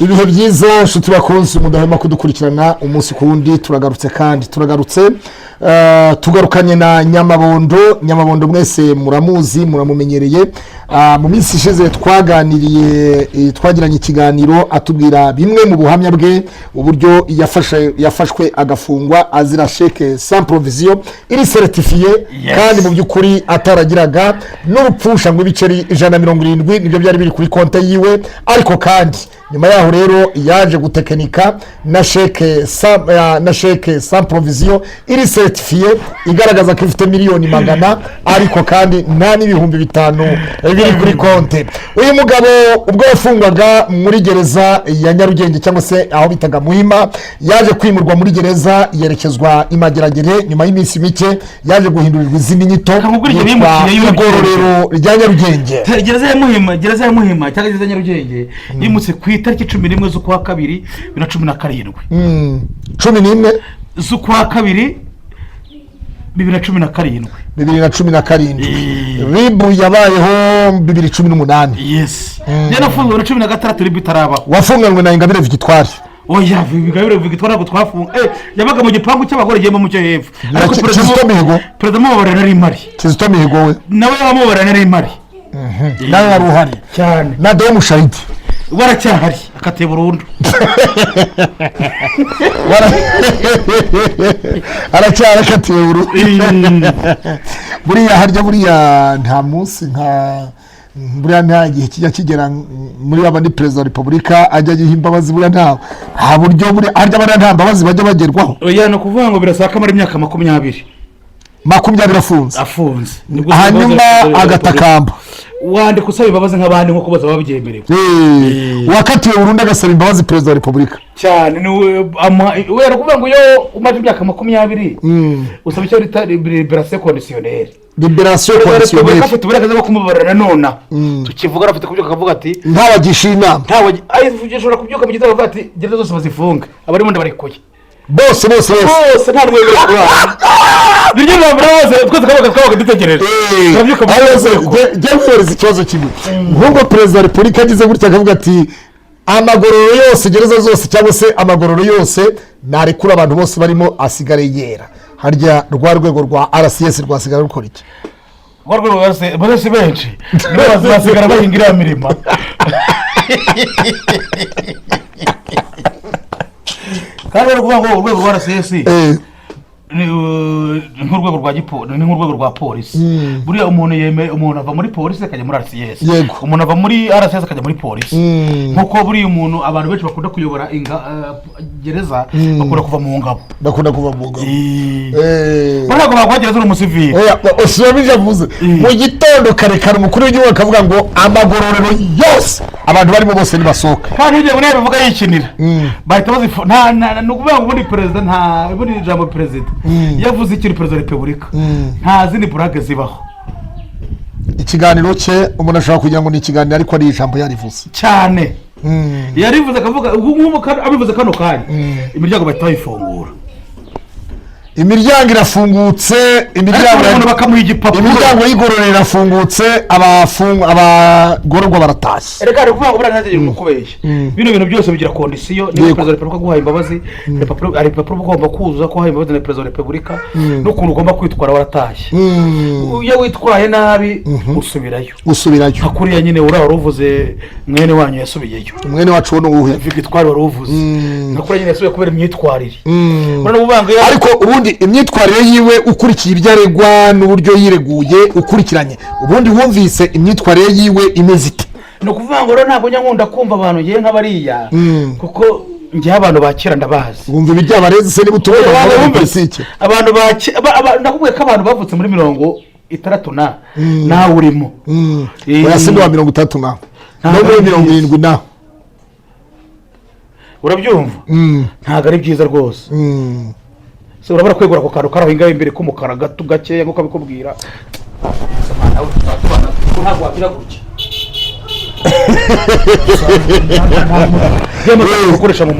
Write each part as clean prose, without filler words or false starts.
ibihe byiza nshuti bakunzi mudahema kudukurikirana umunsi ku wundi turagarutse tugarukanye na Nyamabondo mwese muramuzi muramumenyereye mu minsi ishize twagiranye ikiganiro atubwira bimwe mu buhamya bwe uburyo yafashwe agafungwa azira chèque sans provision iri certifié kandi mu by'ukuri ataragiraga n'urupfusha ngo ibiceri 170 nibyo byari biri kuri konte yiwe ariko kandi nyuma yaho rero yaje gutekinika na chèque sans provision iri certifié igaragaza ko ifite miliyoni 100 ariko kandi nta n'ibihumbi 5 biri kuri konte. Uyu mugabo ubwo yafungwaga muri gereza ya Nyarugenge cyangwa se aho bitaga Muhima yaje kwimurwa muri gereza yerekezwa Imageragere nyuma y'iminsi mike yaje guhindurirwa izindi nyito y'igororero rya Nyarugenge. Gereza ya Muhima cyangwa gereza ya Nyarugenge yimutse ku itariki 11 z'ukwa kabiri 2017 11 z'ukwa kabiri 2017 ribu yabayeho 2018. Yes yanafunzwe na 16 ribu itaraba wafunganwe na Ingabire Victoire. Oya Ingabire Victoire ntabwo twafunga yabaga mu gipangu cy'abagore giyemo mu cyo hepfo ariko Perezida Mubarana ari mari Kizito Mihigo we nawe Mubarana ari mari nawe wari uhari cyane na Deo Mushahidi waracyahari akate burundu aracyara akatiwe burundu buriya nta munsi buriya nta gihe kijya kigera muri abandi Perezida wa Repubulika ajya gihimbabazi buriya nta buryo harya bana nta mbabazi bajya bagerwaho. Oya no kuvuga ngo birasaka muri imyaka 20 afunze hanyuma agatakamba wandika usaba imbabazi nk'abandi nko kubaza babyemerewe wakatiwe burundu agasaba imbabazi Perezida wa Repubulika cyane we kuvuga ngo yo umaze imyaka 20 usaba icyo bita liberation conditionnelle afite uburenganzira bwo kumubarana none tukivuga afite kubyuka akavuga ati ntawagisha inama ashobora kubyuka mu gitondo avuga ati gereza zose bazifunga abarimo ndabarekuye bose nta rwego biryo bamuraze twese dutegereje turabyuka byafuriza ikibazo kimwe nk'ubwo Perezida wa Repubulika agize gutya akavuga ati amagororo yose gereza zose cyangwa se amagororo yose narekura abantu bose barimo asigare yera harya rwa rwego rwa RCS rwasigara rukora iki rwa rwego bose benshi basigara bahingira imirimo kandi ukuvuga ngo urwego rwa RCS ni nk'urwego rwa gipolisi ni nk'urwego rwa polisi buriya umuntu ava muri polisi akajya muri RCS umuntu ava muri RCS akajya muri polisi nkuko buriya umuntu abantu benshi bakunda kuyobora gereza bakunda kuva mu ngabo ntabwo bakwagereza uri umusivili usubije avuze mu gitondo karekare umukuru w'igihugu akavuga ngo amagororero yose abantu barimo bose nibasohoka kandi ibyo buriya bivuga yikinira bahita ni ukuvuga ngo ubundi perezida nta bundi ijambo perezida yavuze ikiri Perezida wa Repubulika nta zindi burage zibaho. Ikiganiro cye umuntu ashobora kugira ngo ni ikiganiro ariko ari ijambo yarivuze cyane yarivuze akavuga abivuze kano kanya imiryango bahita bayifungura imiryango irafungutse imiryango bakamuha igipapuro imiryango y'igororero irafungutse abagororwa baratashye reka kuvuga ngo buranazije mukubeshya bino bintu byose bigira condition ni Perezida wa Repubulika guhaye imbabazi ari papuro ugomba kuzuza ko haye imbabazi na Perezida wa Repubulika n'ukuntu ugomba kwitwara waratashye iyo witwaye nabi usubirayo hakuriya nyine uruvuze mwene wanyu yasubiyeyo mwene wacu wono uhe Victoire waruvuze hakuriya nyine yasubiye kubera imyitwarire ariko ubundi imyitwarire yiwe ukurikiye ibyo aregwa n'uburyo yireguye ukurikiranye ubundi wumvise imyitwarire yiwe imeze ite? No kuvuga ngo rero ntabwo nyakunda kumva abantu ngiye nk'abariya kuko ngiye abantu bakira ndabazi wumva ibyabareze se niba utubona abantu nakubwiye ko abantu bavutse muri 60 nawe urimo yasinde wa 30 na no 70 na urabyumva ntago ari byiza rwose so urabara kwegura ko kantu karahinga imbere k'umukara gato gakeya nkuko bikubwira ntabwo wagira gutya ukoresha mu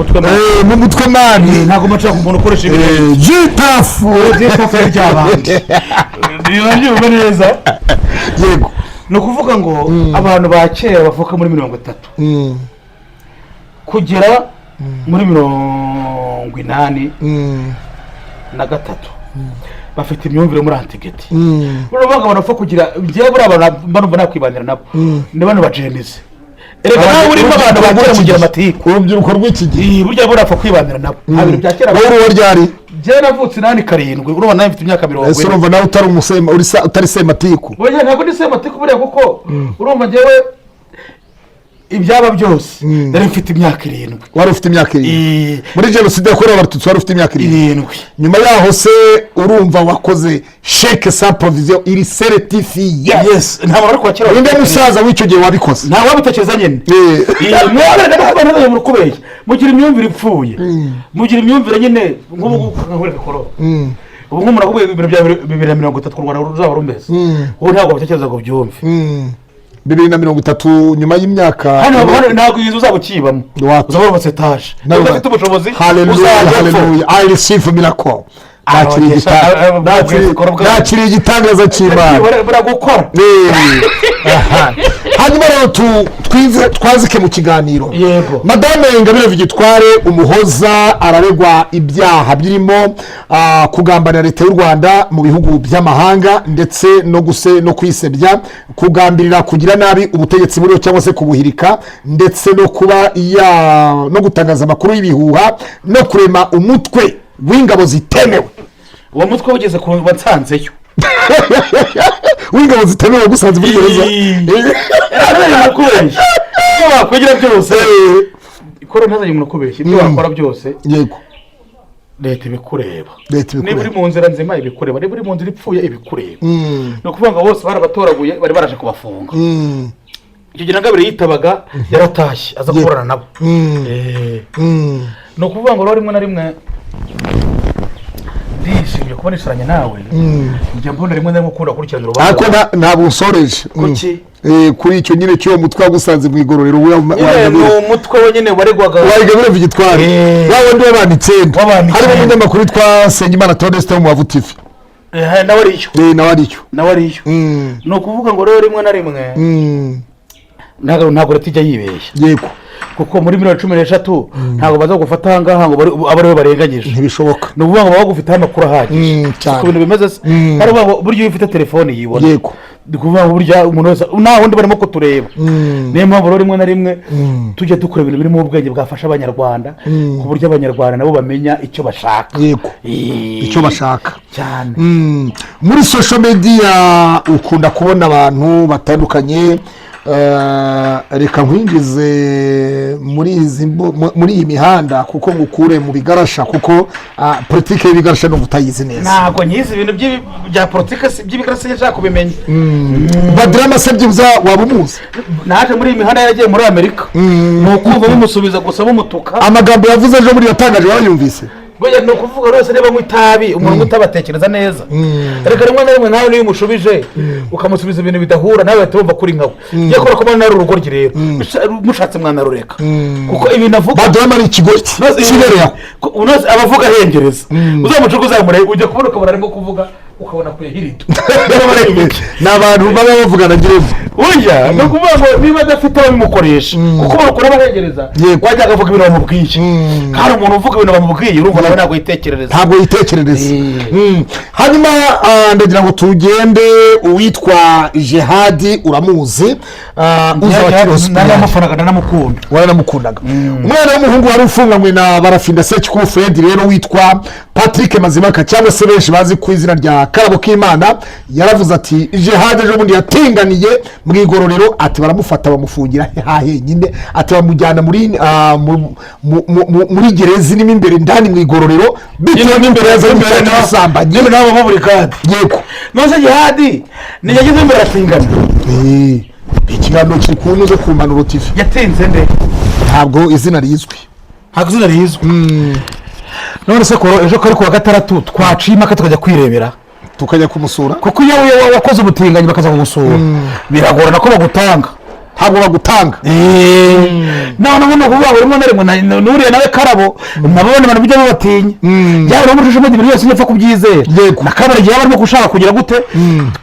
mutwe mani ntabwo macha ku muntu ukoresha ibintu jitafu ry'abandi niyo neza yego ni ukuvuga ngo abantu ba kera bavuka muri 30 kugera muri 83 bafite imyumvire muri antigeti uravuga abantu bapfa kugira njyewe buriya abantu nakwibanira nabo ni bano bajeneze erega nawe urimo abantu bakera mugira amatiku urubyiruko rw'iki gihe burya burapfa kwibanira nabo nta bintu bya kera wowe uwo ryari njyewe navutse 87 urumva nawe mfite imyaka 40 ese urumva nawe utari sematiku oya ntabwo ndi sematiku buriya kuko urumva njyewe ibyaba byose nari mfite imyaka 7 wari ufite imyaka 7 muri jenoside yakorewe abatutsi wari ufite imyaka 7 nyuma yaho se urumva wakoze chèque sans provision iri certifié yes ntabwo ari kwakira inde musaza w'icyo gihe wabikoze nta wabitekereza nyene mwabere n'abana mu rukubeye mugira imyumvire ipfuye mugira imyumvire nyene nk'ubu nk'ureka koro ubu nk'umuntu akubwiye ibintu bya 2030 Rwanda ruzaba rumeze ubu ntabwo batekereza ngo byumve 2030 nyuma y'imyaka hano ntabwo inzu uzaba ukibamo uzaba ubatse etaje ntabwo ufite ubushobozi haleluya I receive miracle nakiri igitangaza cy'Imana baragukora hanyuma rero twazike mu kiganiro yego madame Ingabire Victoire Umuhoza araregwa ibyaha birimo kugambanira leta y'u Rwanda mu bihugu by'amahanga ndetse no kwisebya kugambirira kugira nabi ubutegetsi buriho cyangwa se kubuhirika ndetse no kuba no gutangaza amakuru y'ibihuha no kurema umutwe w'ingabo zitemewe uwo mutwe ugeze ku batsanzeyo w'ingabo zitemewe gusanze muri gereza ibyo wakwigira byose ikora ntazanye umuntu kubeshya ibyo wakora byose yego leta ibikureba niba uri mu nzira nzima ibikureba niba uri mu nzira ipfuye ibikureba ni ukuvuga ngo bose barabatoraguye bari baraje kubafunga icyo gihe Ingabire yitabaga yaratashye aza kuburana nabo ni ukuvuga ngo rimwe na rimwe ndishimye kuba nisharanye nawe njya mbona rimwe na rimwe ukunda kurikirana urubanza ariko ntabwo usoreje kuki kuri icyo nyine cy'uwo mutwe wagusanze mu igororero ni umutwe wenyine waregwaga Ingabire Victoire wundi w'abantu 9 harimo umunyamakuru witwa Nsengimana Theoneste wo mu Bavu TV nawe ariyo ni ukuvuga ngo rero rimwe na rimwe ntabwo leta ijya yibeshya yego kuko muri 2013 ntabwo baza gufata ahangaha ngo abe ariwe barenganyije ntibishoboka ni ukuvuga ngo baba bagufite amakuru ahagije ku bintu bimeze hari buryo iyo ufite telefone yibona yego ni ukuvuga ngo burya umuntu wese nta wundi barimo kutureba niyo mpamvu rero rimwe na rimwe tujya dukora ibintu birimo ubwenge bwafasha abanyarwanda ku buryo abanyarwanda nabo bamenya icyo bashaka yego icyo bashaka cyane muri social media ukunda kubona abantu batandukanye reka nkwinjize muri iyi mihanda kuko ngukure mu bigarasha kuko politike y'ibigarasha no gutayizi neza ntabwo nyizi ibintu bya politike by'ibigarasha nshaka kubimenya Badrama se byibuza waba umuzi naje muri iyi mihanda yagiye muri Amerika ni ukumva bumusubiza gusa bumutuka amagambo yavuze ejo muri yatangaje wayumvise Bwe no kuvuga rose reba mu itabi umuntu utabatekereza neza ariko rimwe na rimwe nawe niyo umushubije ukamusubiza ibintu bidahura nawe tumva kuri nkawe ye kora ko bana urugo rero mushatse mwana rureka kuko ibintu avuga Badrama ari ikigo kibereye unoze abavuga hengereza uzamucuko uzamure ujye kubona ukabona arimo kuvuga ukabona kure hirito n'abantu baba bavugana giremo oya no kuvuga ngo niba adafite abamukoresha kuko bakora abahengereza wajya akavuga ibintu bamubwiye kandi umuntu uvuga ibintu bamubwiye urumva nawe ntabwo yitekerereza hanyuma ndagira ngo tugende uwitwa Jihadi uramuzi wanamukundaga umwana w'umuhungu wari ufunganywe na Barafinda Sekikubo Fred rero witwa Patrick Mazimaka cyangwa se benshi bazi ku izina rya Karabo k'Imana yaravuze ati Jihadi ejo bundi yatinganiye mu igororero ati baramufata bamufungira nyine ati bamujyana muri gereza irimo imbere ndani mu igororero bitewe n'imbere y'abasambanyi nabo baburi kandi yego nose Jihadi ni yagize imbere atingana ikiganiro kikunuze ku Mpanuro TV yatinze nde ntabwo izina rizwi none se koro ejo kari kuwa gatandatu twaciye impaka tukajya kwirebera tukajya kumusura kuko iyo wakoze ubutinganyi bakaza kugusura biragorana ko bagutanga ntabwo bagutanga none ni ukuvuga ngo rimwe na rimwe n'uriya nawe Karabo nabone abantu bijya babatinya byaba no muri social media byose ntapfa kubyizera na Karabo igihe barimo gushaka kugira gute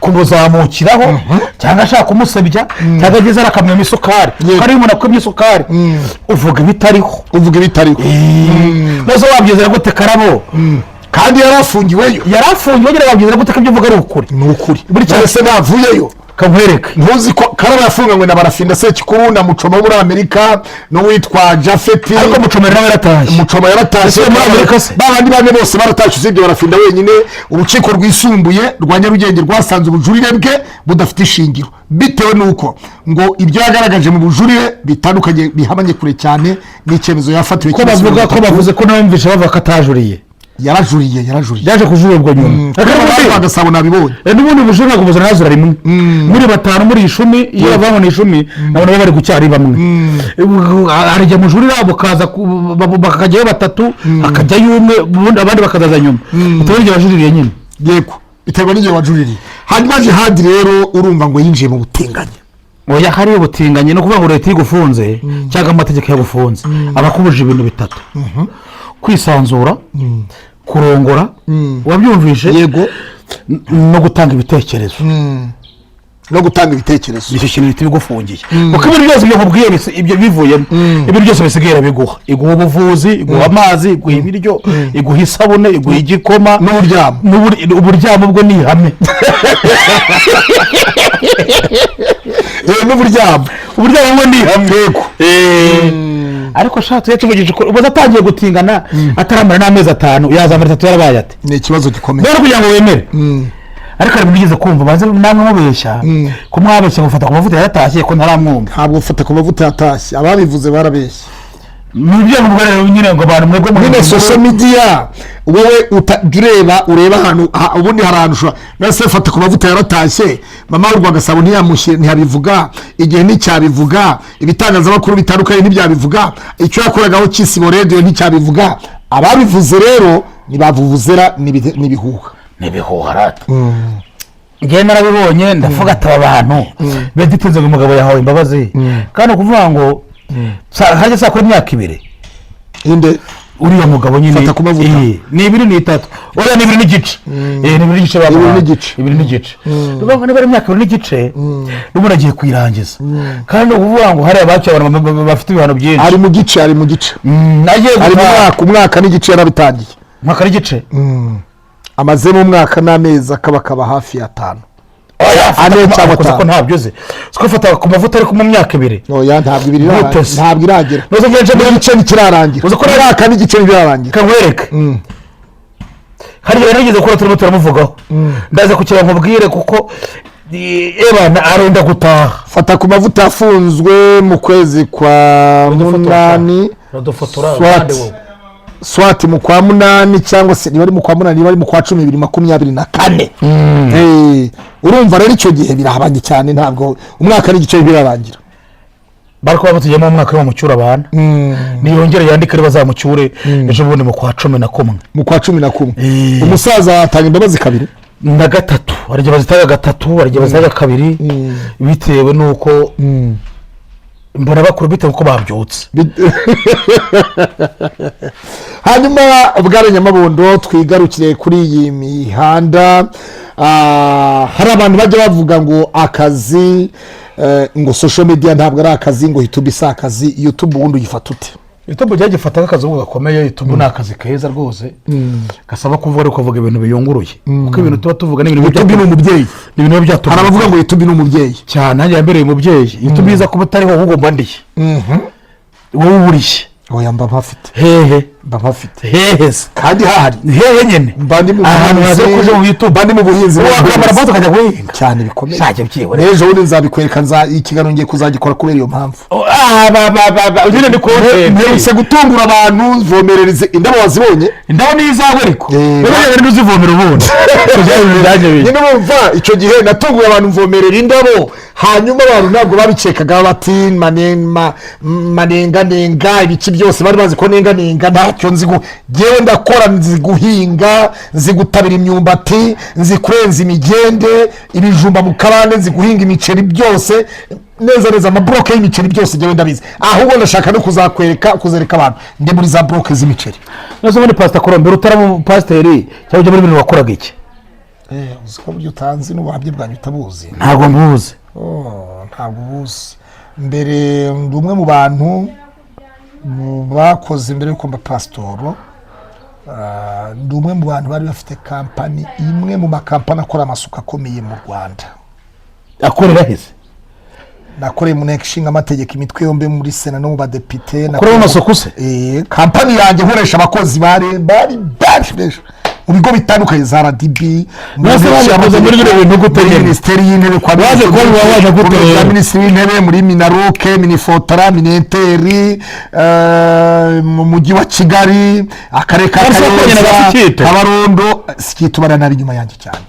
kumuzamukiraho cyangwa ashaka kumusebya cyangwa ageze arakamya isukari kandi umuntu akwimye isukari uvuga ibitariho maze wabyizera gute Karabo kandi yarafungiweyo ngira wabyizera gute ko ibyo uvuga ari ukuri ni ukuri buri cyose navuyeyo kankwereka ntuzi ko Karabo yafunganywe na Barafinda Sekikuru na Muchoma muri Amerika n'uwitwa Jafeti ariko Muchoma yaratashye muri Amerika babandi bane bose baratashye usibye Barafinda wenyine urukiko rwisumbuye rwa Nyarugenge rwasanze ubujurire bwe budafite ishingiro bitewe nuko ngo ibyo yagaragaje mu bujurire bitandukanye bihabanye kure cyane n'icyemezo yafatiwe ko bavuze ko nawe mvisha bavuga ko atajuriye yarajuriye yaje kujurirwa nyuma agasabo nabibonye n'ubundi bujurira ngo buzana hazura rimwe muri batanu muri 10 iyo bavamo 10 nabone bari gucyari bamwe arajya mujurira bukaza bakajyayo batatu akajyayo umwe abandi bakazaza nyuma utabanje bajuririye nyine yego biterwa n'igihe wajuririye hanyuma jihadi rero urumva ngo yinjiye mu butinganye oya hari ubutinganye no kuvuga ngo leta igufunze cyangwa amategeko yagufunze abakubuje ibintu bitatu kwisanzura kurongora wabyumvishe yego no gutanga ibitekerezo icyo kintu bita bigufungiye kuko ibintu byose byo nkubwiye ibyo bivuyemo ibintu byose bisigaye biguha iguha ubuvuzi iguha amazi iguha ibiryo iguha isabune iguha igikoma uburyamo bwo ni ihame n'uburyamo bwo ni ihame ariko shatu yacumugije ubu atangiye gutingana ataramara n'amezi 5 yazamara 3 yarabaye ati ni ikibazo gikomeye rero kugira ngo wemere ariko ari mugeze kumva baze namwe mubeshya ko mwabeshya gufata ku mavuta yaratashye ko ntaramwumva ntabwo ufata ku mavuta yatashye ababivuze barabeshya nibyo ngo rero nyine ngo abantu mwebwe muri social media wowe ureba ahantu ubundi haranushwa nase fata ku mavuta yaratashye mama w'u Rwagasabo ntiyabivuga igihe n'icyabivuga ibitangazamakuru bitandukanye ntibyabivuga icyo yakoragaho Kisibo radio nticyabivuga ababivuze rero nibavuvuzera nibihuha rata ngiye narabibonye ndavuga ati abantu bediteze ngo umugabo yahawe imbabazi kandi kuvuga ngo hajya sakora imyaka 2 inde uriya mugabo nyine fata ku mavuta ni 2 n'itatu oya ni 2 n'igice ni 2 n'igice rubanga bari imyaka 2 n'igice n'umuntu agiye kwirangiza kandi uvuga ngo hari abacu abantu bafite ibihano byinshi ari mu gice nagiye umwaka n'igice yarabitangiye umwaka n'igice amaze mu mwaka n'amezi akaba hafi ya 5 ane cyangwa ko ntabyo ze twafata ku mavuta ariko mu myaka 2 oya ntabwo iragera noze ngenje mu gice nikirarangira uzo ko mwaka n'igice birarangira kankwereka hari yarigeze ko turimo turamuvugaho ndaza kukira nkubwire kuko ebana arenda gutaha fata ku mavuta afunzwe mu kwezi kwa 8 swati mu kwa 8 cyangwa se niba ari mu kwa 8 niba ari mu kwa 10 urumva rero icyo gihe birahabanye cyane ntabwo umwaka n'igice birarangira bariko batujyamo mu mwaka wo mucyura abana niyongere yandika ari bazamucyure ejo bundi mu kwa 11 umusaza atanga imbabazi 2 na 3 arije bazitaga 3 arije bazaga 2 bitewe nuko mbona bakuru bitewe ko babyutse hanyuma ubware Nyamabondo twigarukire kuri iyi mihanda hari abantu bajya bavuga ngo akazi ngo social media ntabwo ari akazi ngo YouTube isa akazi YouTube ubundi uyifata ute YouTube jya gifata akazi ubwo gakomeye YouTube ni akazi keza rwose gasaba kuvuga ariko kuvuga ibintu biyunguruye kuko ibintu tuba tuvuga n'ibintu YouTube ni umubyeyi n'ibintu byatuma hari abavuga ngo YouTube ni umubyeyi cyane nanjye yambereye umubyeyi YouTube iza kuba atariho ahubwo mbandiye wowe uriye oya mba mpafite kandi hahari nyene mbandi mu ahantu haze kuje mu YouTube mbandi mu buhinzi wakamara foto kajya guhinga cyane bikomeye shaje byiwe ejo undi nzabikwereka ikiganiro ngiye kuzagikora kubera iyo mpamvu ugire ni nse gutungura abantu vomerereze indabo wazibonye indabo ni izawe ariko wewe uzivomera ubundi nyine bumva icyo gihe natunguye abantu vomerera indabo hanyuma abantu ntabwo babicekaga bati manenga ibici byose bari bazi ko nenga ntacyo ngewe ndakora, nzi guhinga, nzi gutabira imyumbati, nzi kurenza imigende, ibijumba mu kabande, nzi guhinga imiceri byose neza amabloke y'imiceri byose ngewe ndabizi, ahubwo ndashaka no kuzereka abantu ndi muri za bloke z'imiceri. nazo muri pasita Colombe utaramu pasiteri cyangwa ujya muri bintu wakoraga iki? Uzi ko buryo utanzi n'ubuhamya bwanyu utabuzi? Ntabwo mbuzi. Ntabwo ubuzi. Mbere ndi umwe mu bantu bakoze mbere yuko mba pasitoro, ndi umwe mu bantu bari bafite kampani, imwe mu makampani akora amasuka akomeye mu Rwanda. Akorera hese? Nakoreye mu nteko ishinga amategeko imitwe yombi muri sena no mu badepite. Nakoreye amasuku se? Kampani yanjye nkoresha abakozi bari mu bigo bitandukanye za RDB, muri minisiteri y'intebe, kwa minisitiri w'intebe, muri Minaroke, Minifotara, Minenteri, mu mujyi wa Kigali, akarere ka Kayonza, Kabarondo. Sikitu baranari inyuma yanjye cyane.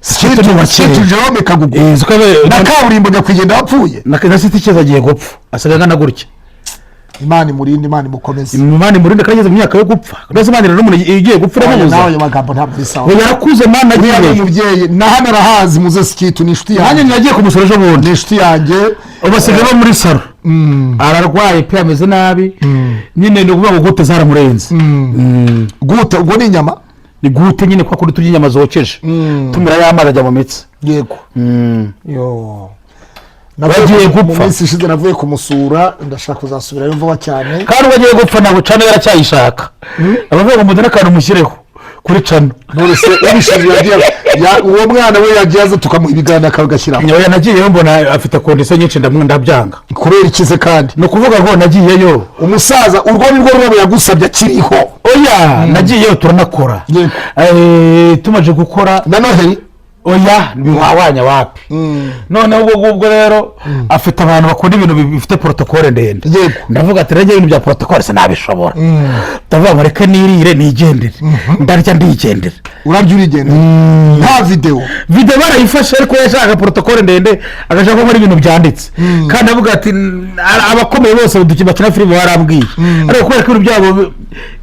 Sikitu Jerome Kagugu na kaburimbo njya kugenda wapfuye na siti cyeza agiye gupfa, asaga na gutya. Imana imurinde, Imana imukomeze, Imana imurinde kageze mu myaka yo gupfa. Ndetse Imana rero umuntu igiye gupfa ramuza nawe magambo ntabwo bisawa. Yarakuze Imana agiye umubyeyi na hano arahazi muze Sikitu ni inshuti yanjye. Nanjye nagiye kumusura ejo bundi, ni inshuti yanjye. Ubasigaye bo muri saro ararwaye pe, ameze nabi nyine, ni ukuvuga ngo gute zaramurenze. Gute ubwo ni inyama, ni gute nyine kwa kuri turya inyama zokeje tumira y'amazi ajya mu mitsi. Yego yo nabagiye gupfa mu minsi ishize, navuye kumusura, ndashaka kuzasubirayo vuba cyane. Kandi bagiye gupfa ntabwo cano yaracyayishaka, abavuga ngo mudane akantu mushyireho kuri cano. None se ubishize uwo mwana we yagiye aza tukamuha ibiganiro akagashyiraho. Nyoya nagiyeyo mbona afite kondisiyo nyinshi ndabyanga. Kubera ikize kandi ni ukuvuga ngo nagiyeyo umusaza urwo ni rwo rwabo yagusabye akiriho. Oya nagiyeyo turanakora, tumaze gukora na Noheli. Oya biwawanya wapi. Noneho ubwo rero afite abantu bakunda ibintu bifite protocole ndende. Ndavuga ati rege ibintu bya protocole se nabishobora. Ndavuga ngo reka nirire nigendere, ndarya ndigendere. Urabyo urigendera nta video barayifashe, ariko yashaka protocole ndende, agashaka ko muri ibintu byanditse. Kandi avuga ati abakomeye bose bakina filime barambwiye, ariko kubera ko byabo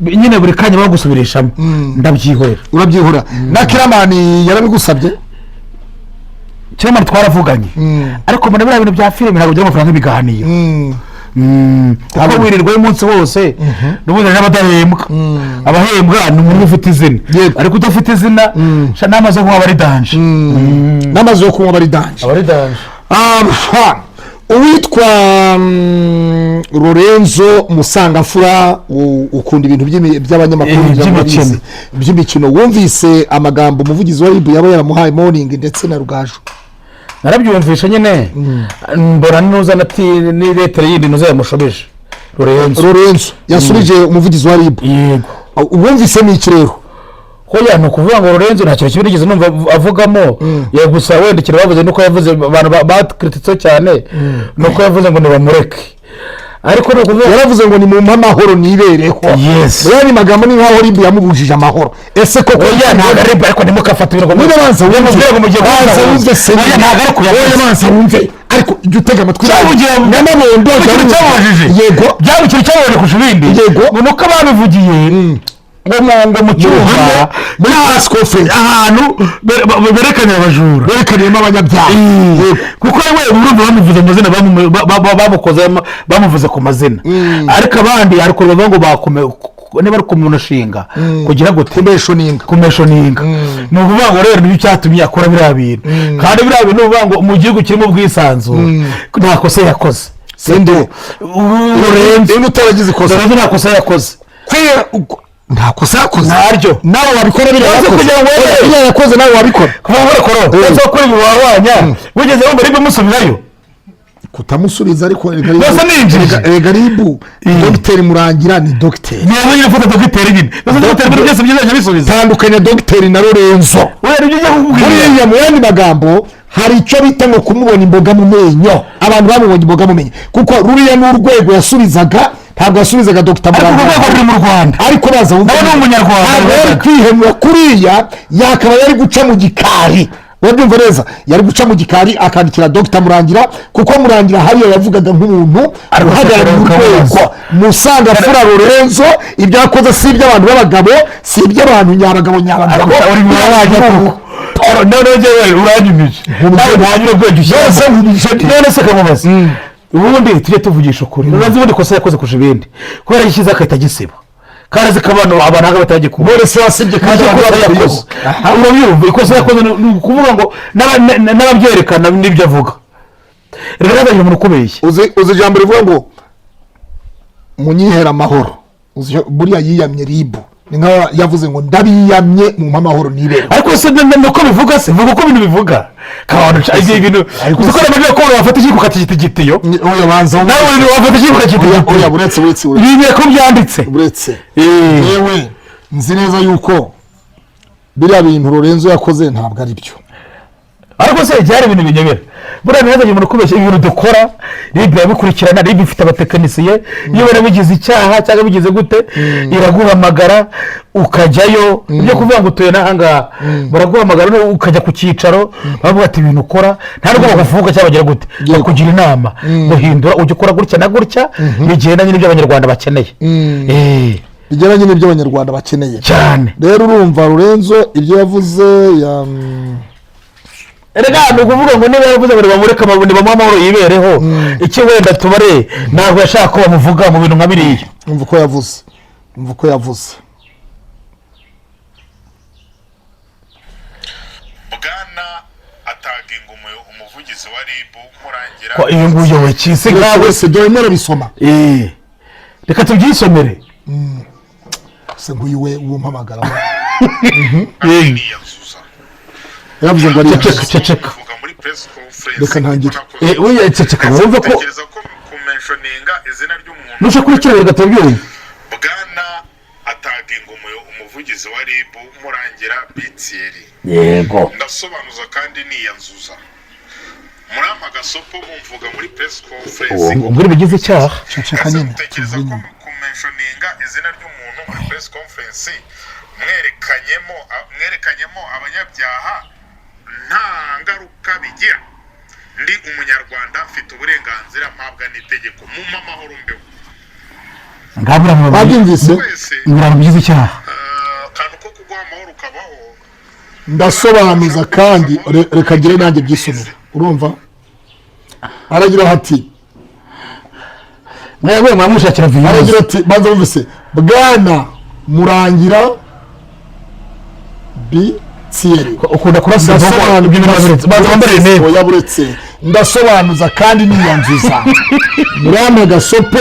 nyine buri kanya bagusubirishamo ndabyihorera. Urabyihora na Kiramani yarabigusabye? Kiramani twaravuganye, ariko muri ibintu bya filime ntabwo byo amafaranga ibiganiro. Kuko wirirwa umunsi wose n'ubundi n'abadahembwa. Abahembwa ni umuntu ufite izina, ariko udafite izina n'amaze kunywa bari danje. N'amaze yo kunywa bari danje. Uwitwa Lorenzo Musangamfura, ukunda ibintu by'abanyamakuru by'imikino, wumvise amagambo umuvugizi wa RIB yaba yaramuhaye Morning ndetse na Rugaju? Narabyumvisha nyine, mbona nuza nati ni leta yindi nuza yamushobeje. Lorenzo yasubije umuvugizi wa RIB. Yego. Wumvise ni iki rero? Hoya no kuvuga ngo Lorenzo nta kintu kibigeze numva avugamo, gusa wenda kire bavuze nuko yavuze abantu bakrititse cyane, nuko yavuze ngo nibamureke. Ariko no kuvuga yaravuze ngo ni mu mahoro nibereho. Rero magambo ni nkaho RIB yamubujije amahoro. Ese koko oya ntaga RIB, ariko nimukafatira ngo niba banza wumve mugiye kubanza se oya ntaga ariko banza wumve, ariko ijya utega amatwi n'amabondo cyabujije. Yego byabukira cyabone kushibindi. Yego nuko babivugiye ngo mu cyumba muri press conference ahantu berekanye abajura, berekaniyemo abanyabyaha. Kuko we urumva bamuvuze amazina, bamukoze bamuvuze ku mazina, ariko abandi ariko bavuga ngo bakome niba ari kumuntu ushinga kugira ngo commissioning. Ni ukuvuga ngo rero niyo cyatumye akora biriya bintu, kandi biriya bintu uvuga ngo mu gihugu kirimo ubwisanzure nta kosa yakoze. Sendo Lorenzo utaragize ikosa, nta kosa yakoze. Nta kosa yakoze naryo, nawe wabikora biriya yakoze nawe wabikora. Kuva muri uzo kuri biwawanya wigeze wumva RIB musubirayo? Kutamusubiza ariko ega RIB Dr Murangira ni Dr. Niwe nyine foto Dr nyine. Dr byose byiza bisubiza. Tandukanye Dr na Lorenzo. Wewe nibyo kukubwira. Buriya mu yandi magambo hari icyo bita ngo kumubona imboga mu menyo. Abantu bamubonye imboga mu menyo kuko ruriya n'urwego yasubizaga, ntabwo yasubizaga Dr Murangira. Ariko ruri mu Rwanda. Ariko baza wumva ni umunyarwanda. Ari kwihemura kuriya yakaba yari guca mu gikari urabyumva neza yari guca mu gikari akandikira Dr Murangira kuko Murangira hariya yavugaga nk'umuntu uhagarariye urwego musanga fura Lorenzo ibyo yakoze si iby'abantu b'abagabo si iby'abantu nyabagabo uri mu bantu uranyumije none se kamubaza ubundi tujye tuvugisha ukuri nurazi ubundi kosa yakoze kurusha ibindi kubera yishyize akahita agisiba kandi azi ko abantu ntabwo batagiye kuba none se wasibye kandi yakoze urabiyumva ikosa yakoze ni ukuvuga ngo n'ababyerekana n'ibyo avuga rero yazanye umuntu ukubeshye uzi ijambo rivuga ngo munyihera amahoro buriya yiyamye ribu ni nka yavuze ngo ndabiyamye mu amahoro nibere ariko se nuko bivuga se vuga uko ibintu bivuga kabantu ibintu uzi ko nabyo ko wafata iki ukata igitiyo oya banza nawe wafata iki ukata igitiyo oya buretse bibiye ko byanditse buretse yewe nzi neza yuko biriya bintu Lorenzo yakoze ntabwo ari byo ariko se byari ibintu binyobera buriya ntihazanye umuntu ukubeshya ibintu dukora RIB irabikurikirana RIB ifite abatekinisiye iyo wari bigize icyaha cyangwa bigize gute iraguhamagara ukajyayo ibyo kuvuga ngo utuye n'ahangaha baraguhamagara ukajya ku cyicaro bavuga ati ibintu ukora nta nubwo bagufunga cyangwa bagira gute bakugira inama guhindura ujya ukora gutya na gutya bigendanye n'ibyo abanyarwanda bakeneye bigendanye n'ibyo abanyarwanda bakeneye cyane rero urumva Lorenzo ibyo yavuze erega ni ukuvuga ngo niba yaravuze ngo bamureke bamuha amahoro yibereho iki wenda tubare ntabwo yashaka ko bamuvuga mu bintu nka biriya umva uko yavuze Bwana ataginga umuvugizi wa RIB Murangira ko iyo nguyo we kisi wese dore murabisoma reka tubyisomere se nguyu we umpamagara yavuze ngo ari ceceka muri press conference reka ntangire oya ceceka wumva ko kumentioninga izina ry'umuntu nusha kurikira gatabyumva Bwana ataginga umuvugizi wa RIB Murangira Bitieri yego ndasobanuza kandi niyanzuza muri amagasopo mumvuga muri press conference ubwo bigize icyaha ceceka nyine tekereza ko kumentioninga izina ry'umuntu muri press conference mwerekanyemo abanyabyaha nta ngaruka bigira ndi umunyarwanda mfite uburenganzira mpabwa n'itegeko mu amahoro mbeho ngabura babyumvise ngabura bigize icyaha kantu ko kuguha amahoro ukabaho ndasobanuza kandi reka gire nanjye byisomera urumva aragira hati mwewe mwamushakira video aragira ati banza wumvise Bwana Murangira Bitieri ukunda kurasa yaburetse ndasobanuza kandi niyanzuza muri gasopo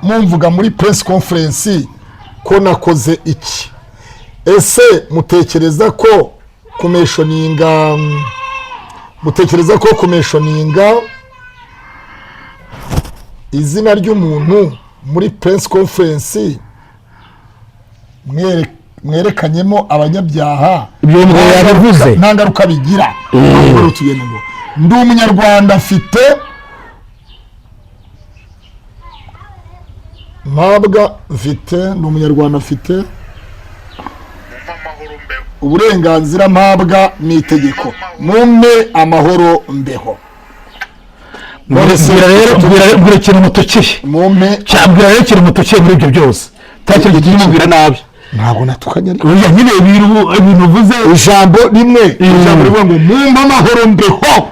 mumvuga muri press conference ko nakoze iki ese mutekereza ko kumeshoninga izina ry'umuntu muri press conference mwerekanyemo abanyabyaha ibyo ngo yabivuze nta ngaruka bigira ndi umunyarwanda mfite ndi umunyarwanda mfite uburenganzira mpabwa n'itegeko mumpe amahoro mbeho mbwira ikintu mutukiye mbwira rero ikintu mutukiye muri ibyo byose ntakintu gitumye mubwira nabi ntabwo natukanye ariko oya nyine ibintu uvuze ijambo rivuga ngo mumpe amahoro mbeho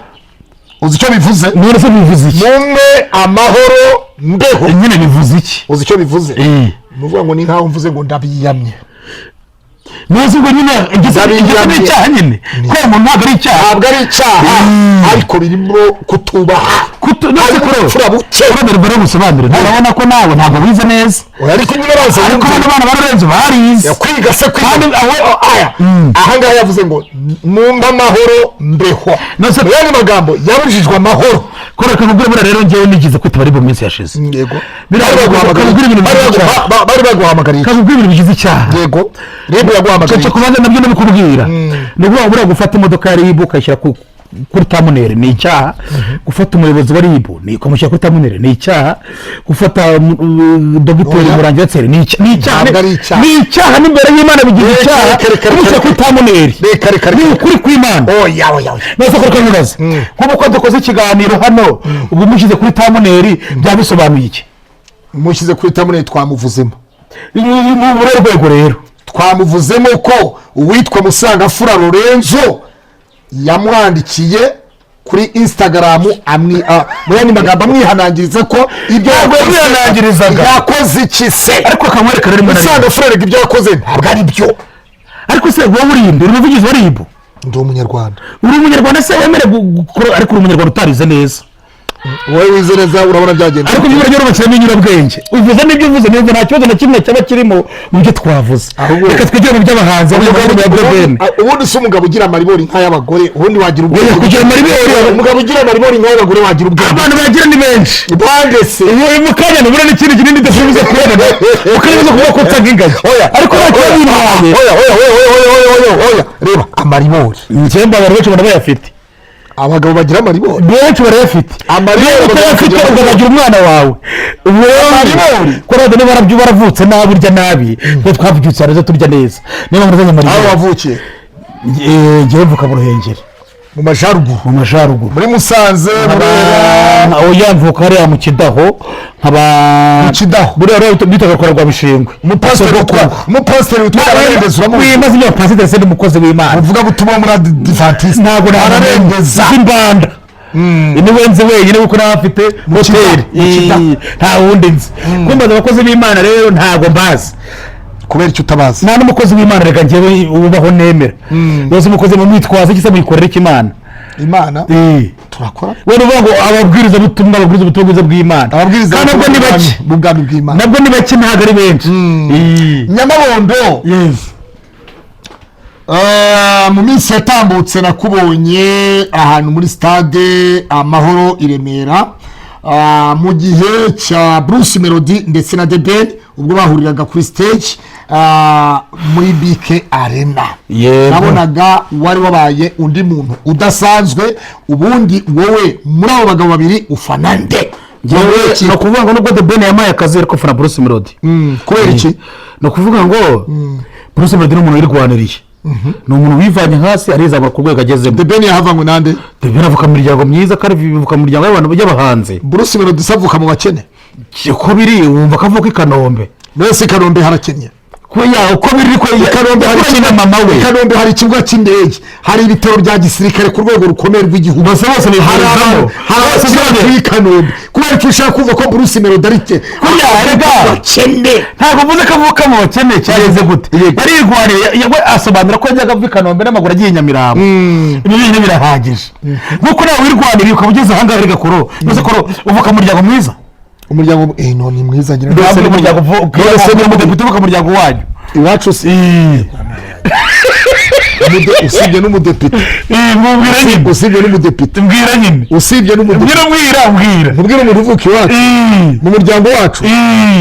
uzi icyo bivuze none se bivuze iki mumpe amahoro mbeho nyine bivuze iki uzi icyo bivuze nuvuga ngo ni nkaho mvuze ngo ndabiyamye nose ngo nyine igisa n'icyaha nyine ko umuntu ntabwo ari icyaha ariko birimo kutubaha nose kureba mbere gusobanurira ntabona ko nawe ntabwo bize neza ariko nyine bazi ariko bano bana barenze barize kwiga se kandi ahangaha yavuze ngo mumpe amahoro mbeho nose mu yandi magambo yabujijwe amahoro koreka nkubwire rero ngewe nigize kwitaba ari mu minsi yashize yego bari baguhamagariye kakubwira ibintu bigize icyaha yego RIB yaguhamagariye cyo kubanza nabyo ndabikubwira ni ukuvuga ngo buriya gufata imodoka ya RIB ukayishyira kuri tamunere ni icyaha, gufata umuyobozi wa RIB ukamushyira kuri tamunere ni icyaha, gufata dogiteri Murangira ni icyaha n'imbere y'Imana bigize icyaha kumushyira kuri tamunere ni ukuri kw'Imana. nose ko kamubaza nk'uko dukoze ikiganiro hano ubu mushyize kuri tamunere byabisobanuye iki? mushyize kuri tamunere twamuvuzemo mu rwego rero twamuvuzemo ko uwitwa Musangafura Lorenzo yamwandikiye kuri Instagram muyandi magambo amwihanangiriza ko ibyo yakoze iki se, ariko akamwereka rero Musangafura rega ibyo yakoze ntabwo ari byo. ariko se wowe urinde uri umuvugizi wa RIB, ndi umunyarwanda. uri umunyarwanda se wemere gukora, ariko uri umunyarwanda utarize neza. wowe wize neza urabona byagenda, ariko niba rero bakiramo inyurabwenge uvuze n'ibyo uvuze neza nta kibazo na kimwe cyaba kirimo mu byo twavuze. reka twigire mu by'abahanzi. ubundi si umugabo ugira amaribori nk'ay'abagore, ubundi wagira ubwenge. kugira amaribori, umugabo ugira amaribori nk'ay'abagore wagira ubwenge. abantu bagira ni benshi bande se mu kanya nubura n'ikindi kinini udasubiza kubona ukaribuza kuvuga ko utanga ingagi. ariko nta kintu reba amaribori njyewe mbabara benshi ubona bayafite. abagabo bagira amaribori benshi barayafite. amaribori utayafite ukabagira umwana wawe. amaribori korode niba baravutse nabi urya nabi twe twavugiye cyane turya neza. niba murazanye amaribori. aho wavukiye? njyewe mvuka mu Ruhengeri mu majyaruguru muri Musanze. oya mvuka hariya mu Kidaho mu Kidaho buriya rero bitaga kwa Rwabishingwe. umupasiteri witwa Ararembeza wimaze ibyo pasiteri se n'umukozi w'Imana uvuga butumwa muri Adventiste. ntabwo Ararembeza imbanda niwe nzi wenyine kuko nawe afite hoteli nta wundi nzi. kumbaza abakozi b'Imana rero ntabwo mbazi. kubera icyo utabazi? nta n'umukozi w'Imana reka njyewe ubaho nemera. yose umukozi mu mwitwazo cyangwa se muyikorera iki Imana turakora we uvuga ngo ababwiriza ubutumwa bwiza bw'Imana nabwo ni bake bw'ubwami bw'Imana, nabwo ni bake ntabwo ari benshi. Nyamabondo mu minsi yatambutse nakubonye ahantu muri stade Amahoro i Remera mu gihe cya Bruce Melody ndetse na The Ben ubwo bahuriraga kuri stage muri BK Arena. nabonaga wari wabaye undi muntu udasanzwe. ubundi wowe muri abo bagabo babiri ufana nde? no kuvuga ngo nubwo The Ben yamaye akazi ariko ufana Bruce Melody. kubera iki? no kuvuga ngo Bruce Melody ni umuntu wirwaniriye, ni umuntu wivanye hasi arizamura ku rwego agezemo. The Ben yahavanywe nande? The Ben avuka mu miryango myiza kandi bivuka mu miryango y'abantu by'abahanzi. Bruce Melody savuka mu bakene ko biri wumva kavuka i Kanombe. mbese i Kanombe harakennye uko biri ko i Kanombe hari ikibuga mama we. i Kanombe hari ikibuga cy'indege, hari ibitaro bya gisirikare ku rwego rukomeye rw'igihugu. bose hari i Kanombe. kubera ko ushaka kumva ko Bruce Melody ari cye ntabwo mvuze ko avuka mu bakene cyageze gute. yarirwariye asobanura ko yajyaga ava i Kanombe n'amaguru agiye Nyamirambo. ibi bintu birahagije nk'uko nawe wirwaniriye ukaba ugeze ahangaha ari Gakoro. mbese ko uvuka mu muryango mwiza. umuryango none mwiza ngira mbese ni umuryango uvuka mu muryango wanyu iwacu si usibye n'umudepite. mbwira nyine usibye n'umudepite. mbwira nyine usibye n'umudepite. mbwira mbwira umuntu uvuka iwacu mu muryango wacu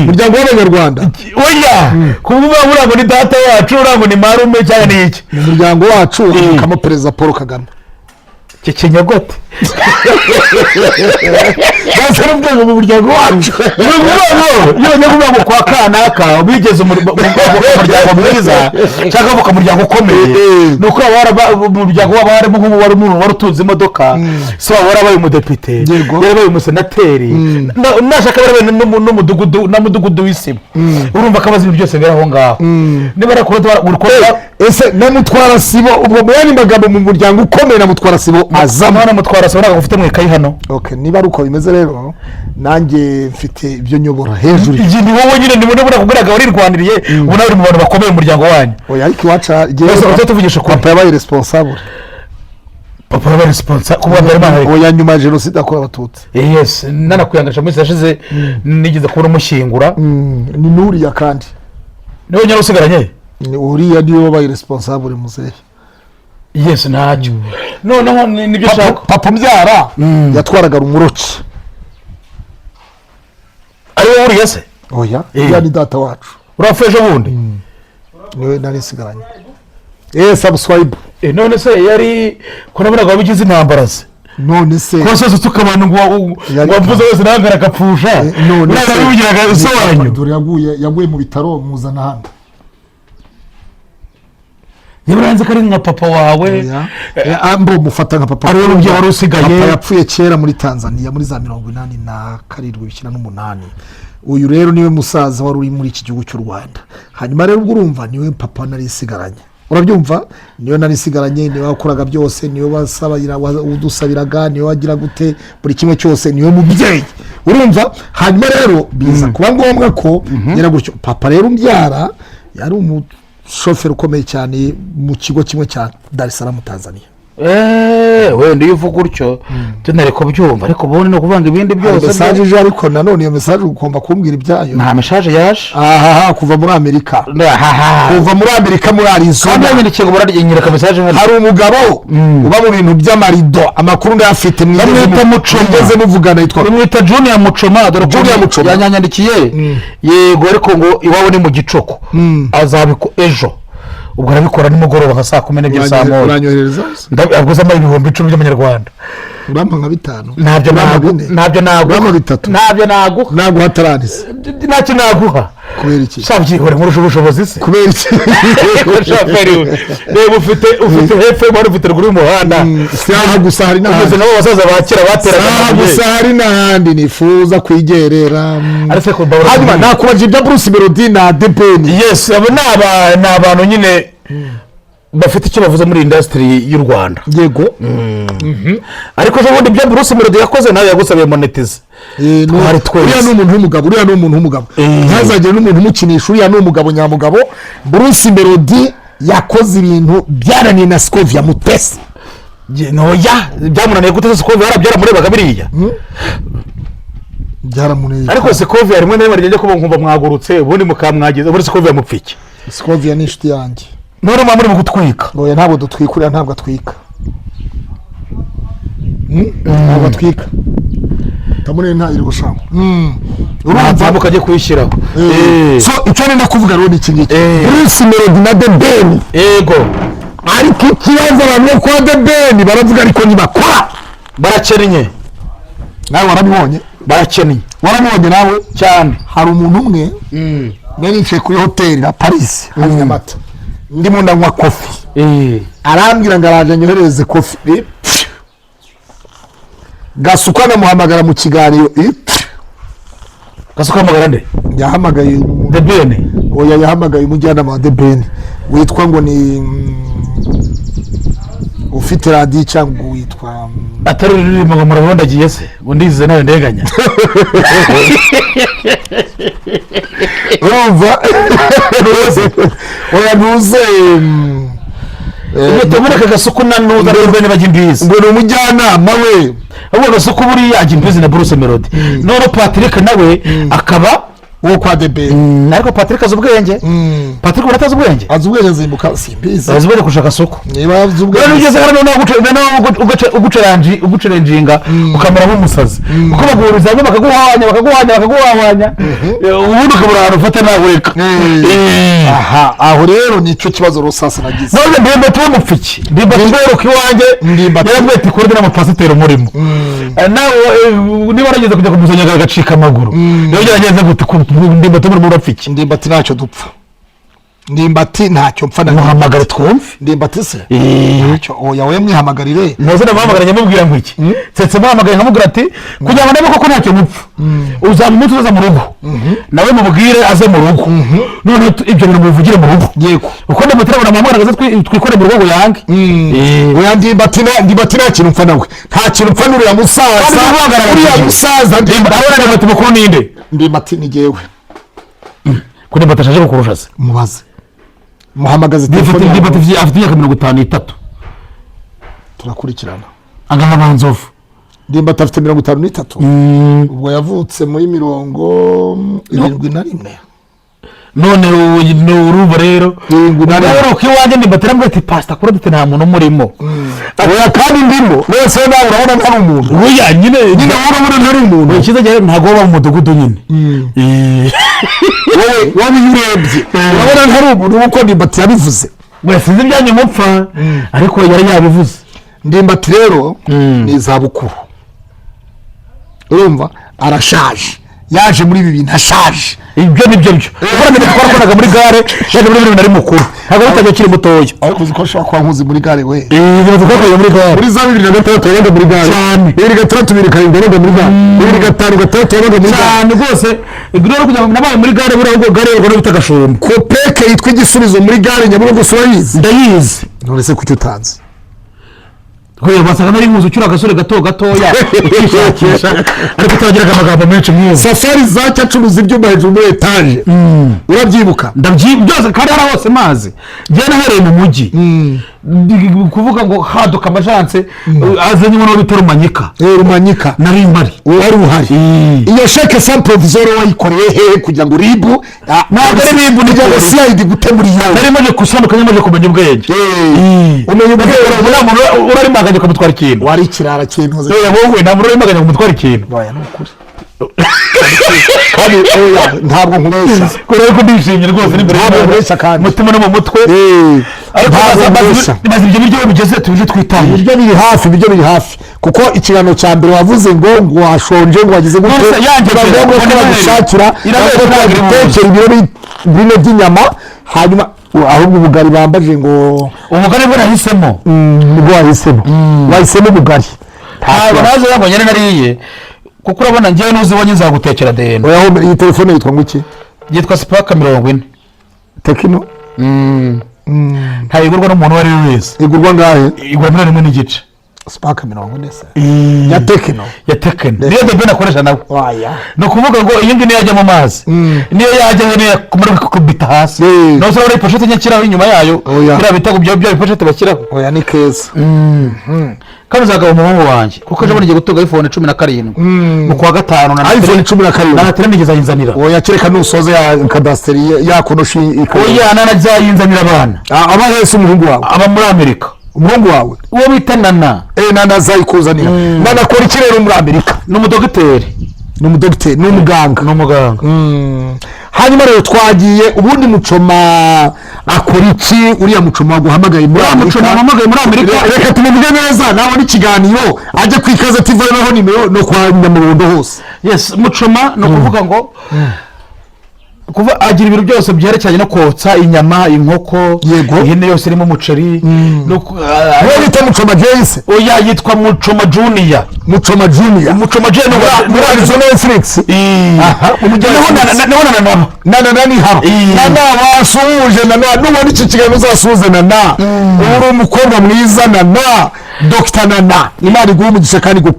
umuryango w'Abanyarwanda. oya kuvuga ngo ni data wacu urango ni marume cyangwa ni iki? mu muryango wacu havukamo Perezida Paul Kagame. kinyagote bose n'ubwenge mu muryango wacu. iyo nyavuga ngo kwa kanaka bigeze umuryango mwiza cyangwa avuka umuryango ukomeye nuko mu muryango wabo harimo nk'ubu wari umuntu wari utunze imodoka so warabaye umudepite yarabaye umusenateri nashaka barabaye n'umudugudu w'isibo. urumva ko abazi byose biri aho ngaho niba arakora ese namutwara sibo ubwo muyani magambo mu muryango ukomeye namutwara sibo azama namutwara sibo ntabwo ufite mwikayi hano. okay niba ari uko bimeze rero nanjye mfite ibyo nyobora hejuru. iki ni wowe nyine ndimo ndabura kugaragara warirwaniriye ubona uri mu bantu bakomeye mu muryango wanyu. oya ariko iwacu tuvugisha ko papa yabaye responsable. papa yabaye responsable kuba mbere mahari oya nyuma ya jenoside yakorewe Abatutsi. yes nanakuyangasha muri yashize nigeze kubona umushyingura ni nuriya kandi niwe nyine usigaranye uriya niwe wabaye responsable muzehe. yes ntacyo noneho nibyo shaka papa mbyara yatwaraga umuroki. ari wowe uriya se? oya ya ni data wacu. urafeje bundi niwe nari nsigaranye subscribe none se yari ko nabonaga wabigize intambara se none se kose tukabantu ngo wavuze wese nawe agapfusha none se bigiraga isobanyo dore yaguye mu bitaro muzana hano niba ko ari nka papa wawe mbo mufata nka papa ariwe mubyeyi wari usigaye papa yapfuye kera muri Tanzania muri za 87 uyu rero niwe musaza wari uri muri iki gihugu cy'u Rwanda hanyuma rero ubwo urumva niwe papa nari isigaranye urabyumva niwe nari isigaranye niwe wakoraga byose niwe wasabira udusabiraga niwe wagira gute buri kimwe cyose niwe mubyeyi urumva hanyuma rero biza kuba ngombwa ko nyira gutyo papa rero umbyara yari umushoferi ukomeye cyane mu kigo kimwe cya Dar es Salaam Tanzania wenda iyo uvuga utyo tunare kubyumva ariko ubundi no kuvanga ibindi byose message je ariko nanone iyo message ugomba kumbwira ibyayo nta message yaje kuva muri Amerika muri Arizona kandi nyine buraryengera ka message hari umugabo uba mu bintu by'amarido amakuru ndafite mwita Mucoma muvugana yitwa mwita Junior Mucoma yanyandikiye yego ariko ngo iwawe ni mu Gicoko azabiko ejo ubwo arabikora nimugoroba nka saa 12 saa 1 uranyohereza ndaguza ama 10,000 by'amanyarwanda urampa nka 5 ntabyo naguha taranise ntacyo naguha kubera iki shabye hore muri ubushobozi se kubera iki reba ufite hepfo muri ufite ruguru y'umuhanda saha gusa hari n'abaze nabo basaza bakira bateraga gusa hari n'ahandi nifuza kwigerera ariko ko hanyuma nakubaje ibya Bruce Melody na The Ben yes abo ni abantu nyine bafite icyo bavuze muri industry y'u Rwanda yego ariko zo bundi bya Bruce Melody yakoze nawe yagusabiye monetize uriya ni umuntu w'umugabo ntazagire n'umuntu umukinisha uriya ni umugabo nyamugabo Bruce Melody yakoze ibintu byananiye na Scovia Mutesi byamunaniye guteza Scovia byaramurebaga biriya byaramunaniye ariko Scovia rimwe na rimwe rigende ko nkumva mwagurutse ubundi mukamwageza muri Scovia mupfiki Scovia ni inshuti yanjye none muri mu gutwika oya ntabwo dutwikurira ntabwo atwika ntabwo atwika tamune ntayiri gushaka urumva mukajye kuyishyiraho so icyo nenda kuvuga rero ni iki ngiki Bruce Melody na The Ben yego ariko ikibazo abantu kwa The Ben baravuga ariko ntibakora barakennye nawe warabibonye warabibonye nawe cyane hari umuntu umwe nanicaye kuri hoteli na Paris hanyuma Nyamata ndimo ndanywa kofi arambwira ngo araje nyohereze kofi Gasuka namuhamagara mu kiganiro Gasuka hamagara nde yahamagaye The Ben oya yahamagaye umujyanama wa The Ben witwa ngo ni ufite radio cyangwa witwa atari uririmba ngo murabona agiye se undize nawe ndeganya urumva oya nuze ubutumire Gasuku nanuza rero n'abajya imbizi ngo ni umujyanama we abo Gasuku buri ajya imbizi na Bruce Melody none Patrick nawe akaba wo kwa The Ben ariko Patrick azubwenge Patrick urataza ubwenge azubwenge zimbuka simbizi azubwenge kushaka Gasuku niba azubwenge rero ugeze hano ugucerenjinga ukamera nk'umusazi uko baguriza bamwe bakaguhanya ubundi ukabura ahantu ufata nawe reka aho rero nicyo kibazo rusasa nagize none ndimba tuwe mupfiki ndimba tuberuka iwanjye yarabwiye ati kuri n'amapasiteri umurimo nawe niba warageze kujya kumuzanya agacika amaguru rero gerageza gute ndimba tumuri mu rafiki ndimba ati ntacyo dupfa ndimbati ntacyo mpfa muhamagare twumve ndimbati se ntacyo oya we mwihamagarire noze namuhamagara nyamubwira ngo iki setse muhamagara nkamubwira ati kugira ngo ndebe koko ntacyo mupfa uzamumuntu uza mu rugo nawe mubwire aze mu rugo none ibyo bintu mubivugire mu rugo yego uko ndamuterabona muhamagara twikore mu rugo ngo yange oya ndimbati nta kintu mpfa nawe nta kintu mpfa n'uriya musaza uriya musaza ndimbati mukuru ninde ndimbati ni jewe kuri batashaje kukurusha se mubaze muhamagaze telefone ndimbati afite imyaka 53 turakurikirana angana banzovu ndimbati afite 53 ubwo yavutse muri 71 none uruva rero rero kiwanje ndimbati ramwe ati pasta kuri dute nta muntu umurimo oya kandi ndimo wese nawe urabona ntari umuntu oya nyine urabona ntari umuntu ikiza cyane ntago baba mu mudugudu nyine wowe urebye urabona ntari umuntu uko ndimbati yabivuze sinzi ibyanyu mupfa ariko yari yabivuze. Ndimbati rero ni izabukuru, urumva arashaje, yaje muri ibi bintu ashaje. Ibyo nibyo byo ubona twakoraga muri gare yaje muri bibiri nari mukuru ntabwo utajya kiri mutoya ariko uzi ko ashobora kuba nkuzi muri gare we twakoraga muri gare muri za 2006 yabaga muri gare cyane 2006 yabaga muri gare 2005 yabaga muri gare cyane rwose rero kugira ngo nabaye muri gare buriya ubwo gare ubwo bita Gashumba Kopeke yitwa Igisubizo muri gare Nyabugogo Suwayizi ndayizi none se kuki utanze hoya basanga nari muzi ucyura agasore gatoya ukishakisha ariko utagiraga amagambo menshi mwiza Safari za cyacuruza ibyuma hejuru muri etage urabyibuka byose kandi hari hose mazi njye nahereye mu mujyi kuvuga ngo haduka amajance azanye ngo bitera Rumanyika Rumanyika nari mpari wari uhari iyo sheke sans proviseur wayikoreye he kugira ngo ribu ntabwo ari ribu ni ngo CID gutemura iyo nari maje kusanuka nyamaje kumenya ubwenge umenye ubwenge urari maganye kumutwara ikintu wari ikirara kintu wowe ntabwo urari maganye kumutwara ikintu oya nukuri kandi oya ntabwo nkubesha kureba ko ndishimye rwose n'imbere mutima no mu mutwe ariko bazi ibyo biryo bigeze tuje twitaye ibyo biri hafi kuko ikiganiro cya mbere wavuze ngo washonje ngo wagize gute bagashakira iratekera ibiro bine by'inyama hanyuma ahubwo ubugari bambaje ngo ubugari bwo nahisemo nibwo wahisemo ubugari ntabwo nazo yango nyene nariye kuko urabona njyewe n'uzibonye nzagutekera deno oya ho iyi telefone yitwa nguki yitwa Spark 40 Tekino ntayigurwa n'umuntu wari wese igurwa ngahe igurwa miliyoni imwe n'igice Spark 40 se ya Tekino niyo debe nakoresha nawe no kuvuga ngo iyi ngi niyo yajya mu mazi niyo yajya niyo kumara kubita hasi no so ari pochette nyakiraho inyuma yayo kira bitago byo pochette bashyiraho oya ni keza kandi uzagaba umuhungu wanjye kuko ejo ngiye gutunga iPhone 17 mu kwa gatanu na iPhone 17 na teranigiza yinzanira oya kereka nusoze ya kadasteri yakonoshi oya nanajyayinzanira abana abahese umuhungu wawe aba muri Amerika umuhungu wawe uwo bita Nana Nana zayikuzanira Nana kora ikirero muri Amerika n'umudogiteri n'umuganga hanyuma rero twagiye ubundi Mucoma akora iki uriya Mucoma guhamagaye muri Amerika reka tumuvuge neza nawe n'ikiganiro ajye kwikaza tivaho nimero no kwa Nyamurundo hose yes Mucoma no kuvuga ngo kuva agira ibintu byose byerekeranye no kotsa inyama inkoko ihene yose irimo umuceri no bita Mucoma Jace oya yitwa Mucoma Junior Mucoma Junior muri Arizona Netflix nana ni haro nana wasuhuje nana nubona iki kiganiro uzasuhuze nana uri umukobwa mwiza nana Dr. Nana Imana iguha umugisha kandi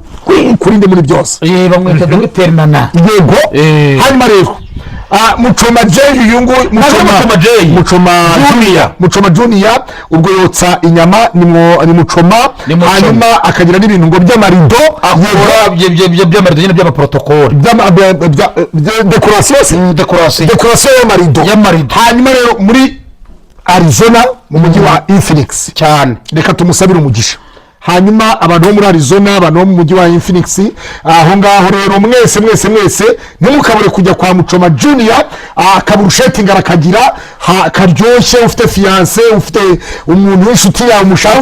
kurinde muri byose bamwita Dr. Nana yego hanyuma rero Mucoma J yungu Mucoma Junior ubwo yotsa inyama ni Mucoma hanyuma akagira n'ibintu ngo by'amarido by'amarido nyine by'amaprotocole decoration y'amarido hanyuma rero muri Arizona mu mujyi wa Phoenix cyane reka tumusabire umugisha hanyuma abantu bo muri Arizona abantu bo mu mujyi wa Phoenix aho ngaho rero mwese ntimukabure kujya kwa Mucoma Junior akaburusheti ngarakagira karyoshye ufite fiance ufite umuntu w'inshuti yawe umushaka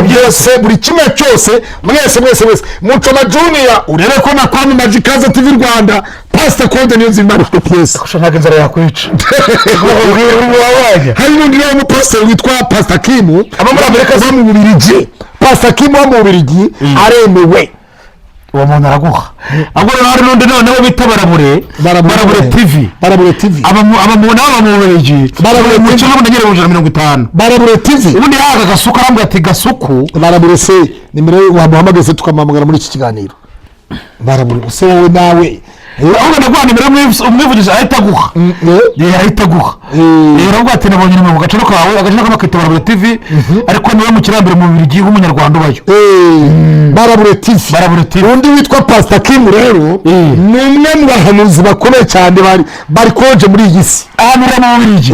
byose buri kimwe cyose mwese Mucoma Junior urebe ko na kwa Magicaza TV Rwanda Pastor Code niyo nzima rufite pièce kushaka inzara yakwica hari n'undi pastor witwa Pastor Kim aba muri Amerika zo mu Bubiligi Pastor Kim wo mu Bubiligi aremewe uwo muntu araguha agora hari n'undi noneho bita barabure TV aba mu Bubiligi barabure mu cyo n'abanyere 150 barabure TV ubundi yaga gasuka arambwa ati gasuku barabure se nimero wamuhamagaze tukamamagara muri iki kiganiro barabure se wowe nawe ahubwo ndagwa nimero umwivugisha ahita guha rero ngo ati nabonye mu gaciro kawe agaciro k'amakita barabure TV ariko niwe mu kirambere mu Bubiligi w'umunyarwanda ubayo barabure TV undi witwa Pastor Kim rero ni umwe mu bahanuzi bakomeye cyane bari koje muri iyi si ahantu mu Bubiligi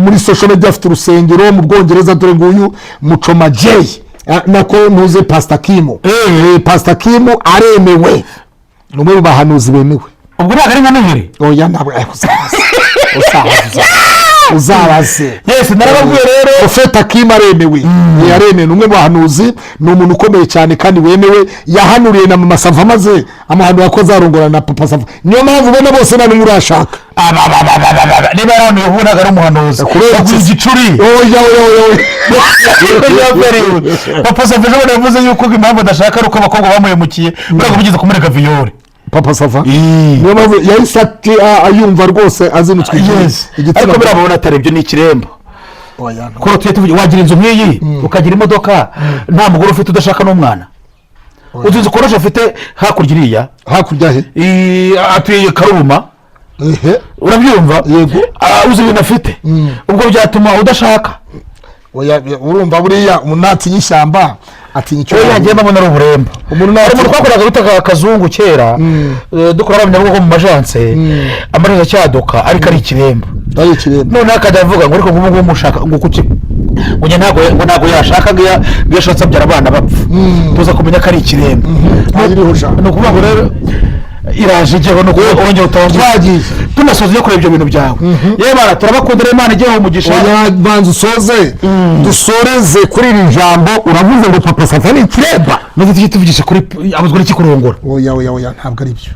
muri social media afite urusengero mu Bwongereza dore nguyu Mucoma J nako ntuze Pastor Kim Pastor Kim aremewe numwe mu bahanuzi bemewe ubwo ntabwo ari nka Noheli oya ntabwo usahaza uzabaze. Yes, narababwiye rero Profeta Kim aremewe. Yaremewe n'umwe mu bahanuzi, ni umuntu ukomeye cyane kandi wemewe, yahanuriye na Mama Sava maze amahanura ko azarongora na Papa Sava. Niyo mpamvu ubona bose nta n'umwe urashaka. Niba yahanuye ubonaga ari umuhanuzi yaguye igicuri. Papa Sava ejo yavuze yuko impamvu adashaka ari uko abakobwa bamuhemukiye buriya bigeze kumureka viyore. Papa Sava niyo mpamvu yahise ayumva rwose azinutswe. Ariko birabona atari ibyo ni ikirembo. Kuri tuye tuvuge wagira inzu nk'iyi ukagira imodoka nta mugore ufite udashaka n'umwana. Uzi ukoresha afite hakurya iriya hakurya he atuye Karuma. Urabyumva? Yego. Uzi ibintu afite ubwo byatuma udashaka. Urumva buriya umunatsi y'ishyamba atinya icyo yagiye mbona ari uburemba. Umuntu twakoraga bita akazungu kera dukora abanyabugo mu majanse amarezo cyaduka ariko ari ikiremba. None akajya avuga ngo ariko ngo mushaka ngo kuki ngo ntago yashaka ngo yashatse abyara abana bapfa. Tuza kumenya ko ari ikiremba. No kuvuga ngo rero iraje igihe no ongera utangiye tunasoze yo kureba ibyo bintu byawe. Yebara turabakundira Imana igihe umugisha. Banza usoze dusoreze kuri iri jambo. Uravuze ngo Papa Sava ni ikiremba, maze tujye tuvugisha kuri abuzwa n'iki kurongora. Oya ntabwo ari byo.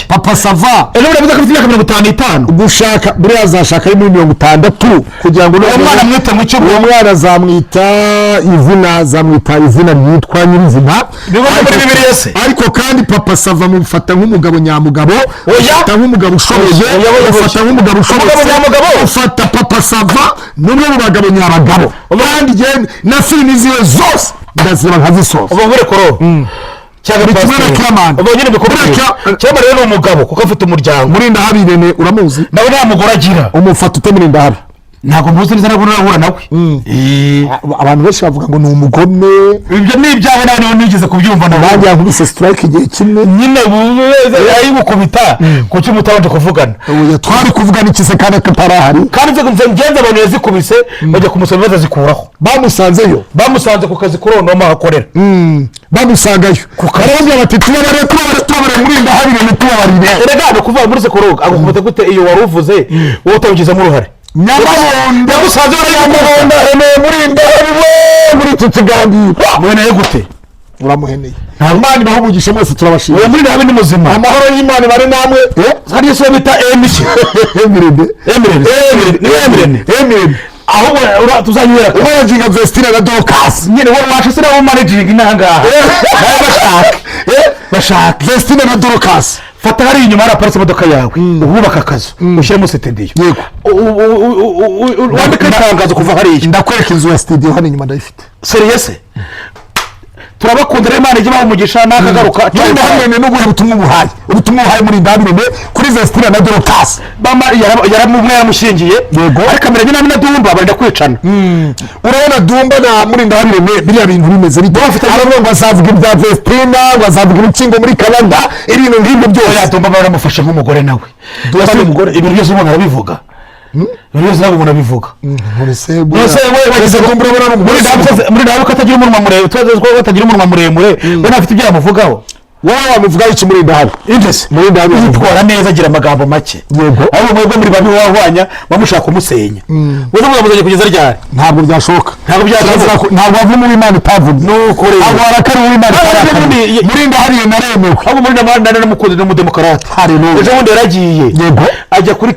Papa Sava ejo baravuze ko afite imyaka 55 gushaka buriya azashaka ari muri 60 kugira ngo umwana mwite mu cyo uwo mwana azamwita izina ryitwa Nyirizina. Ariko kandi Papa Sava mufata nk'umugabo nyamugabo, ufata nk'umugabo ushoboye, ufata nk'umugabo ushoboye, ufata Papa Sava n'umwe mu bagabo nyabagabo. Kandi na filimi ziwe zose ndaziba nkazisoza. Ubwo koro cyangwa ikimera cy'amana ubonyene bikoreka cyangwa rero umugabo kuko afite umuryango. Murinda habirene uramuzi? Nawe nta mugore agira. Umufata utamurinda habi ntago muzi neza nabwo urahura nawe. Abantu benshi bavuga ngo ni umugome. Ibyo ni ibyawe nawe nigeze kubyumva nawe. Nanjye yankubise strike igihe kimwe nyine yayigukubita kuki mutabanje kuvugana. Twari kuvugana ikise kandi katarahari kandi ngenze abantu yazikubise bajya kumusaba bazazikuraho. Bamusanze ku kazi kuronoma hakorera. Bamusangayo kukarabya bati tubabare murinda habirene tubabarire. Erega no kuvuga muri sekoroga agukubita gute iyo waruvuze wowe utabigizemo uruhare. Nyabaronda gusaza y'Nyabaronda murinda muri iki kiganiro. Mwene gute uramuheneye nta Imana bahumugisha mwese turabashimira. Oya muri nabe ni muzima. Amahoro y'Imana bari namwe. Hari yesu bita Emirene aho tuzanyura managing Vestina na Dorcas nyine wowe washise na managing inangaha bashaka Vestina na Dorcas. Fata hari inyuma araparitse imodoka yawe ububaka akazu ushyiremo studio. Yego wandika itangazo kuva hariya ndakwereka inzu ya studio hano inyuma ndayifite. Serious turabakundira Imana ijye bahumugisha nakagaruka cyane hamwe n'ubuhe ubutumwa uhaye muri ndabirene kuri Vestina na Dorcas. Bama yaramumwe yamushingiye ariko amenye na Dumba barenda kwicana. Urabona Dumba na muri ndabirene biriya bintu bimeze bite? Bafite abantu ngo azavuga ibya Vestina ngo azavuga urukingo muri Canada ibintu nk'ibyo byose. Dumba baramufasha nk'umugore nawe. Dumba n'umugore ibintu byose umuntu arabivuga. Buriya ntabwo umuntu abivuga. Wageze kumbura bora muri nabo katagira umunwa muremure twazwe batagira umunwa muremure we ntafite ibyo yamuvugaho. Wowe wamuvuga iki muri ndahabi? Indese muri ndahabi yitwara neza agira amagambo make. Yego abo mwebwe muri babi wahwanya bamushaka kumusenya. Wowe mwamuzaje kugeza ryari? Ntabwo byashoka. Ntabwo bavuga mu Imana itavuga. Nuko rero abo arakari mu Imana itavuga. Muri ndahabi naremewe. Abo muri ndabana n'umukunzi n'umudemokarate. Ejo bundi yaragiye. Yego ajya kuri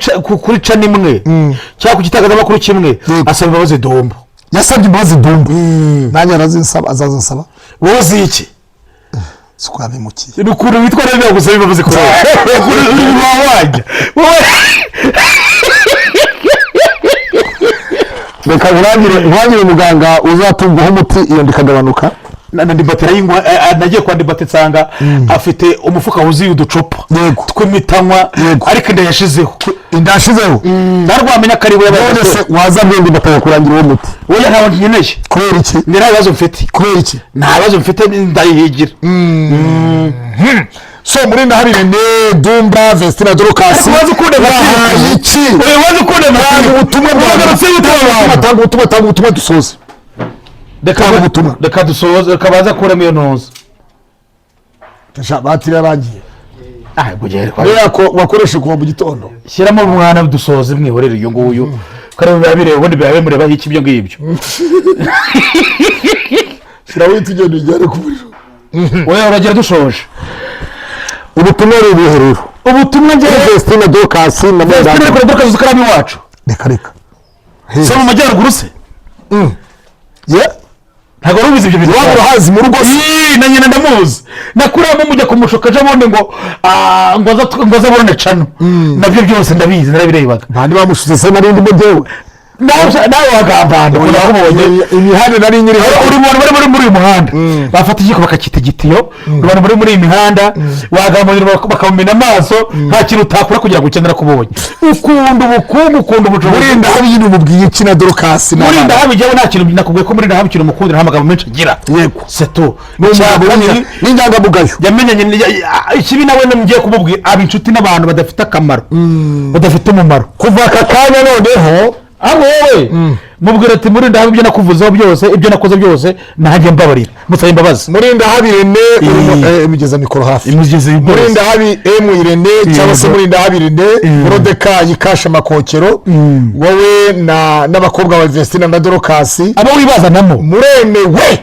cana imwe cyangwa ku gitangazamakuru kimwe asaba imbabazi Dumba. Yasabye imbabazi Dumba. Nanjye arazinsaba azazinsaba. Wowe ziki sikwabimukiye n'ukuru witwa rero gusaba imbabazi ko wajya reka urangire muganga uzatubwaho umuti iyo ndikagabanuka. Ndi batera yingwa nagiye kwa ndibate nsanga afite umufuka wuzuye uducupa tw'imitanywa ariko indashizeho ndarwamenya karibu y'abose waza bwende bataya kurangira uwo muti. Oya ntawo nkeneye kubera iki? Ndi nta bibazo mfite. Kubera iki? Nta bibazo mfite ndayihigira. So muri ndahabirene Dumba Vestina Dorcas wazi kunde iki? Oya wazi kunde ubutumwa bwa ubutumwa dusoze. Reka dusoze reka baza kurema iyo ntoza. Batira bagiye rero ko wakoresha kuva mu gitondo shyiramo umwana dusoze mwihorere iyo nguyu kareba biba bireba ubundi biba bimurebaho iki ibyo ngibyo shyiraho tugenda ujyane ku muriro wowe uragera dushoje ubutumwa ari ubuherero ubutumwa njyewe Vestine Dorcas na Vestine Dorcas ukarami wacu reka so mu majyaruguru se ntabwo wari ubizi ibyo bintu waba urahazi mu rugo na nyina ndamuzi nakuramo mujya kumushuka ejo bundi ngo aze abone cano nabyo byose ndabizi narabirebaga ntandi bamushuze se narindi mu jyewe nawe wagambana nakubonye imihanda nari nyiri uri mu bantu bari muri uyu muhanda bafata igiko bakakita igitiyo abantu bari muri iyi mihanda wagambanira bakamumena amaso nta kintu utakora kugira ngo ukenera kubonye ukunda ubukungu ukunda ubucuruzi murinda habi yini umubwiye iki na Dorcas murinda habi jyewe nta kintu nakubwiye ko murinda habi ikintu umukundira nta magambo menshi agira yego seto n'inyangamugayo yamenyanye ikibi nawe ngiye kumubwira aba inshuti n'abantu badafite akamaro badafite umumaro kuva aka kanya noneho aho wowe mubwira ati murinda habi ibyo nakuvuzeho byose ibyo nakoze byose nanjye mbabarira musabe imbabazi murinda habi Irene imugeza mikoro hafi murinda habi Irene cyangwa se murinda habi Irene Morodeka yikasha makokero wowe n'abakobwa ba Vestine na Dorcas abo wibazanamo muremewe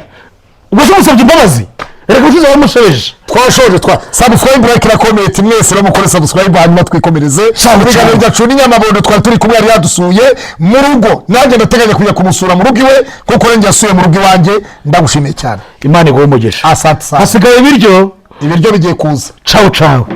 ubwo se musabye imbabazi reka ukize wamusheje twashoje subscribe like na comment mwese bamukore subscribe hanyuma twikomereze ibiganiro byacu n'inyamabondo twari turi kumwe yari yadusuye mu rugo nanjye ndateganya kujya kumusura mu rugo iwe kuko nanjye yasuye mu rugo iwanjye ndagushimiye cyane Imana iguhe umugisha asante hasigaye ibiryo bigiye kuza ciao